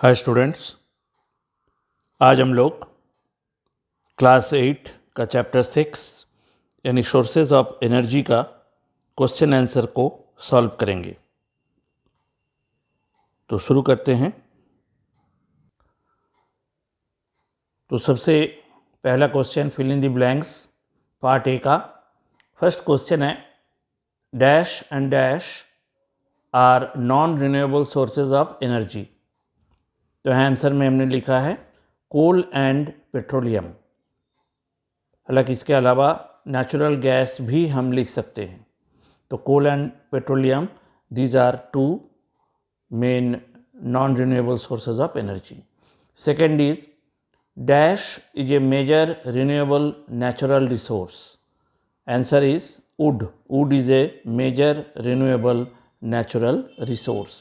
Hi students, आज हम लोग क्लास 8 का चैप्टर 6 यानी सोर्सेज ऑफ एनर्जी का क्वेश्चन आंसर को सॉल्व करेंगे। तो शुरू करते हैं। तो सबसे पहला question fill in the blanks part A का फर्स्ट क्वेश्चन है, dash and dash are non renewable sources of energy. तो आंसर में हमने लिखा है कोल एंड पेट्रोलियम। हालांकि इसके अलावा नेचुरल गैस भी हम लिख सकते हैं। तो coal and petroleum, these are two main non renewable sources of energy. Second is dash is a major renewable natural resource. Answer is wood. Wood is a major renewable natural resource.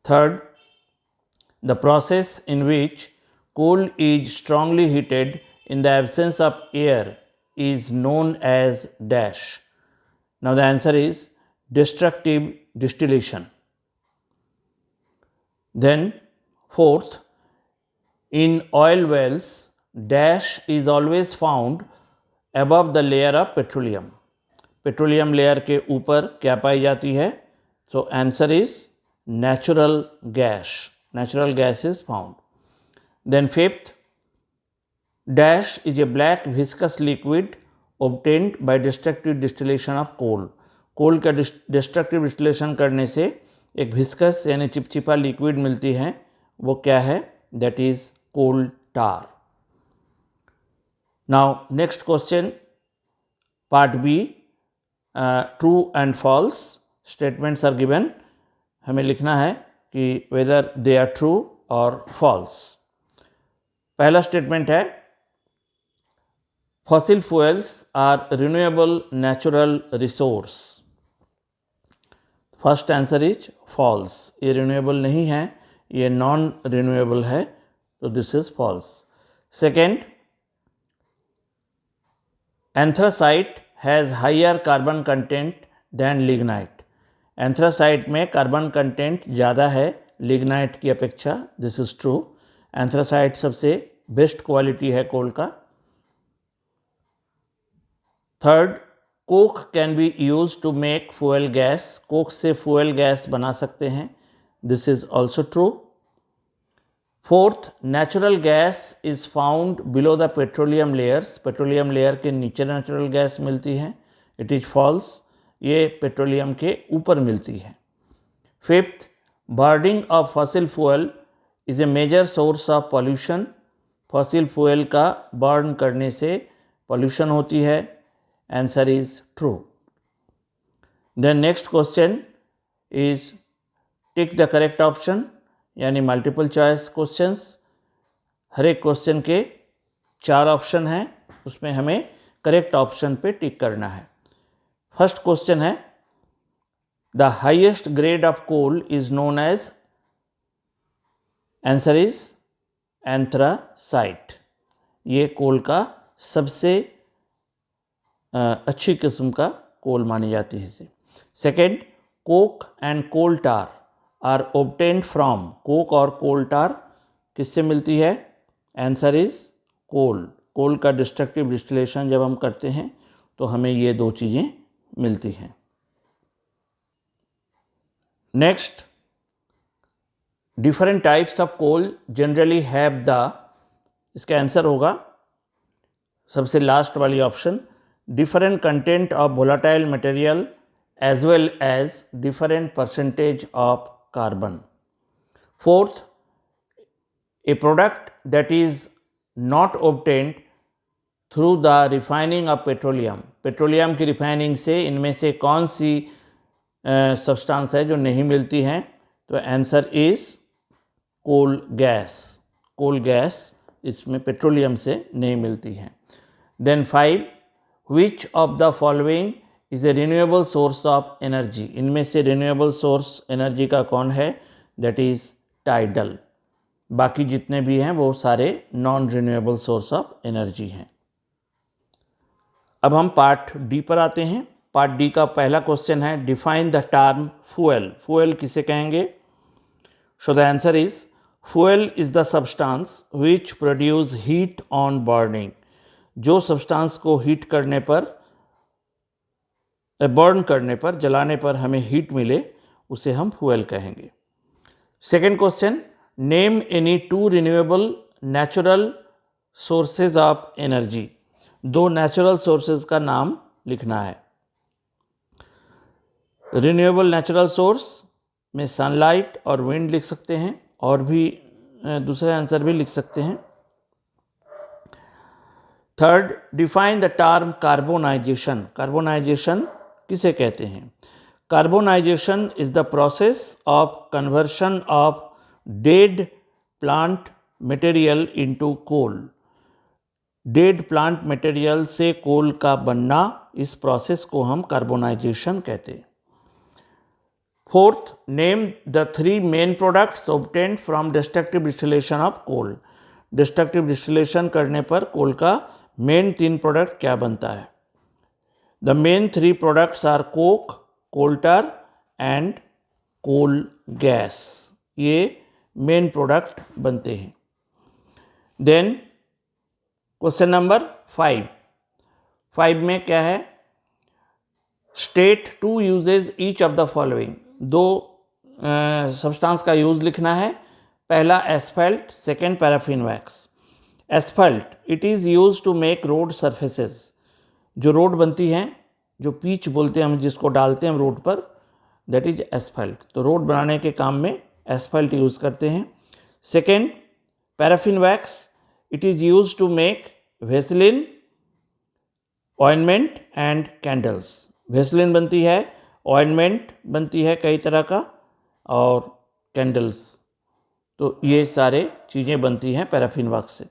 Third, the process in which coal is strongly heated in the absence of air is known as dash. Now the answer is destructive distillation. Then fourth, in oil wells, dash is always found above the layer of petroleum. Petroleum layer के ऊपर क्या पाई जाती है? So answer is natural gas. Natural gas is found. Then fifth, dash is a black viscous liquid obtained by destructive distillation of coal. कोल का destructive distillation करने से एक viscous यानी चिपचिपा लिक्विड मिलती है। वो क्या है? That is coal tar. Now next question part B, true and false statements are given. हमें लिखना है कि वेदर दे आर ट्रू और फॉल्स। पहला स्टेटमेंट है, fossil fuels are renewable natural resource. First answer is false. ये renewable नहीं है, ये नॉन रिन्यूएबल है, तो this is false. Second, anthracite has higher carbon content than lignite. Anthracite में कार्बन कंटेंट ज़्यादा है लिग्नाइट की अपेक्षा। This is true. एंथ्रासाइट सबसे बेस्ट क्वालिटी है कोल का। Third, coke can be use to make fuel gas. Coke से fuel gas बना सकते हैं। This is also true. Fourth, natural gas is found below the petroleum layers. Petroleum layer के नीचे natural gas मिलती है। It is false. ये petroleum के ऊपर मिलती है। Fifth, burning of fossil fuel is a major source of pollution. Fossil fuel का बर्न करने से पॉल्यूशन होती है। Answer is true. Then next question is tick the correct option, यानी मल्टीपल चॉइस क्वेश्चंस। हर एक क्वेश्चन के 4 ऑप्शन हैं, उसमें हमें करेक्ट ऑप्शन पे टिक करना है। फर्स्ट क्वेश्चन है, the highest grade of coal is known as. Answer is anthracite. ये कोल का सबसे अच्छी किस्म का कोल मानी जाती है इसे। Second, coke and coal tar are obtained from. Coke और कोल टार किससे मिलती है? आंसर इज कोल। कोल का डिस्ट्रक्टिव डिस्टिलेशन जब हम करते हैं तो हमें ये 2 चीज़ें मिलती हैं। Next, different types of coal generally have the. इसका आंसर होगा सबसे लास्ट वाली option, different content of volatile material as well as different percentage of carbon. Fourth, a product that is not obtained through the refining of petroleum. Petroleum की refining से इनमें से कौन सी सब्सटेंस है जो नहीं मिलती हैं? तो answer is coal gas. Coal gas इसमें पेट्रोलियम से नहीं मिलती है। Then 5, which of the following is a renewable source of energy. इनमें से रिन्यूएबल सोर्स एनर्जी का कौन है? That is tidal. बाकी जितने भी हैं वो सारे non renewable source of energy हैं। अब हम पार्ट डी पर आते हैं। पार्ट डी का पहला क्वेश्चन है, define the term fuel. Fuel किसे कहेंगे? So the answer is fuel is the substance which produce heat on burning. जो सब्सटेंस को हीट करने पर, बर्न करने पर, जलाने पर हमें हीट मिले, उसे हम फ्यूल कहेंगे। Second question, name any two renewable natural sources of energy. दो नेचुरल सोर्सेज का नाम लिखना है। रिन्यूएबल नेचुरल सोर्स में सनलाइट और विंड लिख सकते हैं, और भी दूसरे आंसर भी लिख सकते हैं। Third, define the term carbonisation. Carbonisation किसे कहते हैं? Carbonisation is the process of conversion of dead plant material into coal. Dead plant material से कोल का बनना, इस प्रोसेस को हम कार्बोनाइजेशन कहते हैं। Fourth, name the three main products obtained from destructive distillation of coal. Destructive distillation करने पर कोल का मेन 3 प्रोडक्ट क्या बनता है? The main 3 products are coke, coal tar and coal gas. ये मेन प्रोडक्ट बनते हैं। देन क्वेश्चन नंबर 5 में क्या है? State 2 uses each of the following. 2 substance का यूज लिखना है। पहला asphalt, second paraffin wax. Asphalt, it is use to make road surfaces. जो रोड बनती हैं, जो पीच बोलते हैं हम, जिसको डालते हैं हम रोड पर, दैट इज एस्फल्ट। तो रोड बनाने के काम में एस्फल्ट यूज़ करते हैं। Second, paraffin wax, it is use to make vaseline, ointment and candles. Vaseline बनती है, ऑइंटमेंट बनती है कई तरह का, और कैंडल्स। तो ये सारे चीज़ें बनती हैं पैराफिन वैक्स से।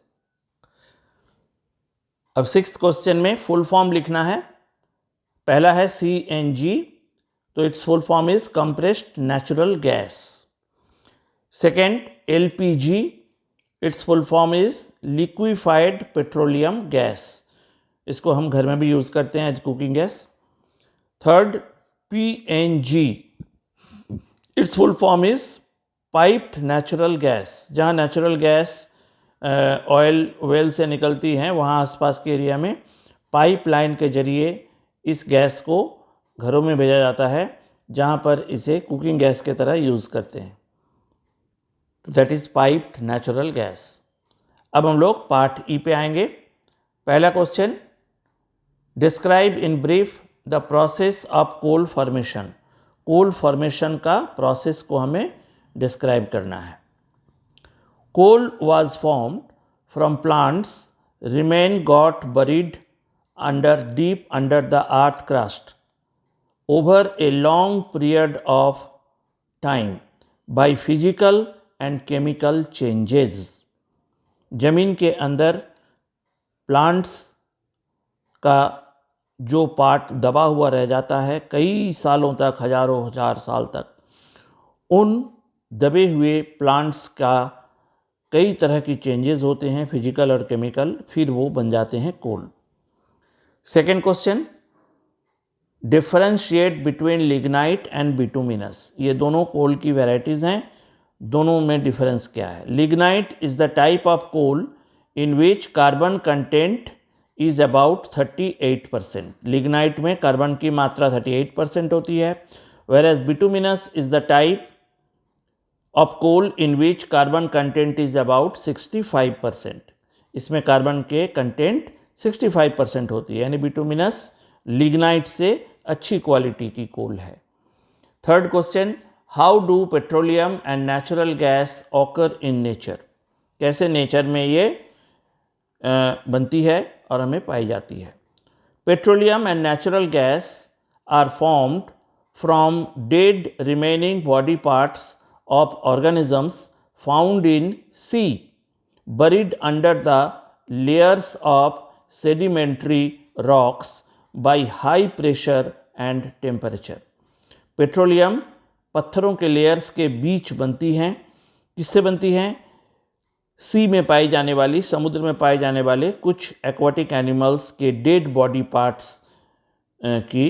अब 6th क्वेश्चन में फुल फॉर्म लिखना है। पहला है CNG, तो its full form is compressed natural gas. Second, LPG, its full form is liquefied petroleum gas. इसको हम घर में भी यूज़ करते हैं as cooking gas. Third, PNG, its full form is piped natural gas. जहाँ नेचुरल गैस ऑयल वेल से निकलती हैं, वहाँ आसपास के एरिया में पाइपलाइन के जरिए इस गैस को घरों में भेजा जाता है, जहाँ पर इसे कुकिंग गैस के तरह यूज़ करते हैं। That is piped natural gas. अब हम लोग पार्ट ई पे आएंगे। पहला question, describe in brief the process of coal formation. Coal formation का प्रोसेस को हमें डिस्क्राइब करना है। Coal was formed from plants remain got buried deep under the earth crust over a long period of time by physical and chemical changes. जमीन के अंदर plants का जो पार्ट दबा हुआ रह जाता है कई सालों तक, हजारों हजार साल तक, उन दबे हुए प्लांट्स का कई तरह की चेंजेस होते हैं, फिजिकल और केमिकल, फिर वो बन जाते हैं coal. Second question, differentiate between lignite and bituminous. ये दोनों कोल की वैरायटीज़ हैं, दोनों में डिफरेंस क्या है? Lignite is the type of coal in which carbon content is about 38%। Lignite में कार्बन की मात्रा 38% होती है। Whereas bituminous is the type of coal in which carbon content is about 65%। इसमें कार्बन के कंटेंट 65% होती है, यानी बिटुमिनस लिग्नाइट से अच्छी क्वालिटी की कोल है। Third question, how do petroleum and natural gas occur in nature. कैसे नेचर में ये बनती है और हमें पाई जाती है? Petroleum and natural gas are formed from dead remaining body parts of organisms found in sea buried under the layers of sedimentary rocks by high pressure and temperature. Petroleum पत्थरों के लेयर्स के बीच बनती हैं। किससे बनती हैं? सी में पाई जाने वाली, समुद्र में पाए जाने वाले कुछ एक्वाटिक एनिमल्स के डेड बॉडी पार्ट्स की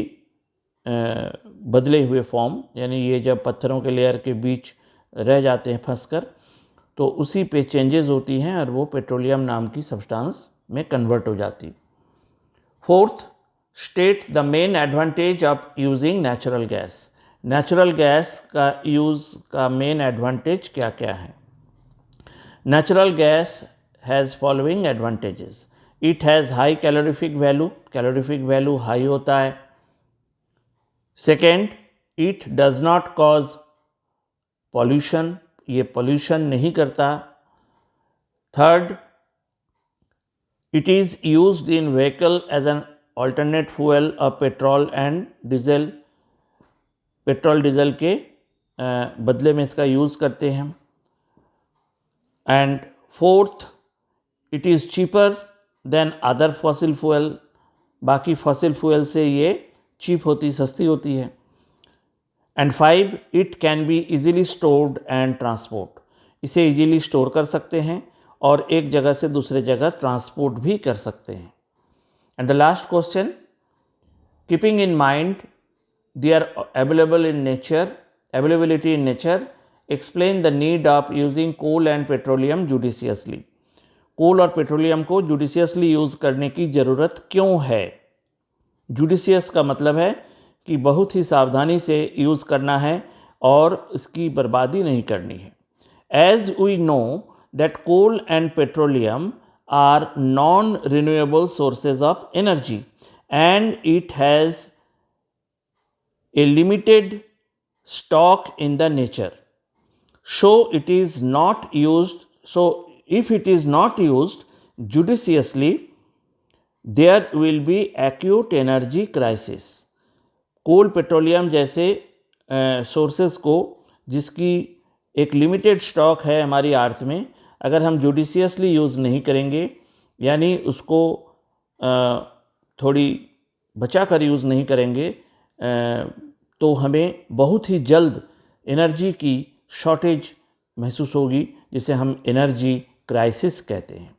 बदले हुए फॉर्म, यानी ये जब पत्थरों के लेयर के बीच रह जाते हैं फंसकर, तो उसी पे चेंजेस होती हैं और वो पेट्रोलियम नाम की सब्सटेंस में कन्वर्ट हो जाती। Fourth, state the main advantage of using natural gas. Natural gas का यूज़ का मेन एडवांटेज क्या क्या है? Natural gas has following advantages. It has high calorific value high होता है। Second, it does not cause pollution, ये pollution नहीं करता। Third, it is used in vehicle as an alternate fuel of petrol and diesel. Petrol diesel के बदले में इसका use करते हैं। And fourth, it is cheaper than other fossil fuel. बाकी फॉसिल फ्यूल से ये चीप होती, सस्ती होती है। And five, it can be easily stored and transport. इसे इजीली स्टोर कर सकते हैं और एक जगह से दूसरे जगह ट्रांसपोर्ट भी कर सकते हैं। And the last question, keeping in mind their availability in nature, explain the need of using coal and petroleum judiciously. Coal और पेट्रोलियम को जुडिशियसली यूज़ करने की ज़रूरत क्यों है? जुडिशियस का मतलब है कि बहुत ही सावधानी से यूज़ करना है और इसकी बर्बादी नहीं करनी है। As we know that coal and petroleum are non renewable sources of energy and it has a limited stock in the nature, so it is not used, so if it is not used judiciously there will be acute energy crisis। Coal petroleum जैसे sources को जिसकी एक limited stock है हमारी अर्थ में, अगर हम judiciously use नहीं करेंगे यानी उसको थोड़ी बचा कर यूज़ नहीं करेंगे तो हमें बहुत ही जल्द एनर्जी की शॉर्टेज महसूस होगी, जिसे हम एनर्जी क्राइसिस कहते हैं।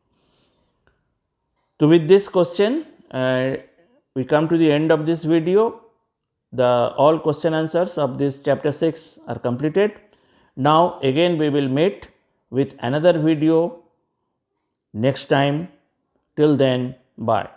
तो with this question we come to the end of this video. The all question answers of this chapter 6 are completed. Now again we will meet with another video next time. Till then, bye.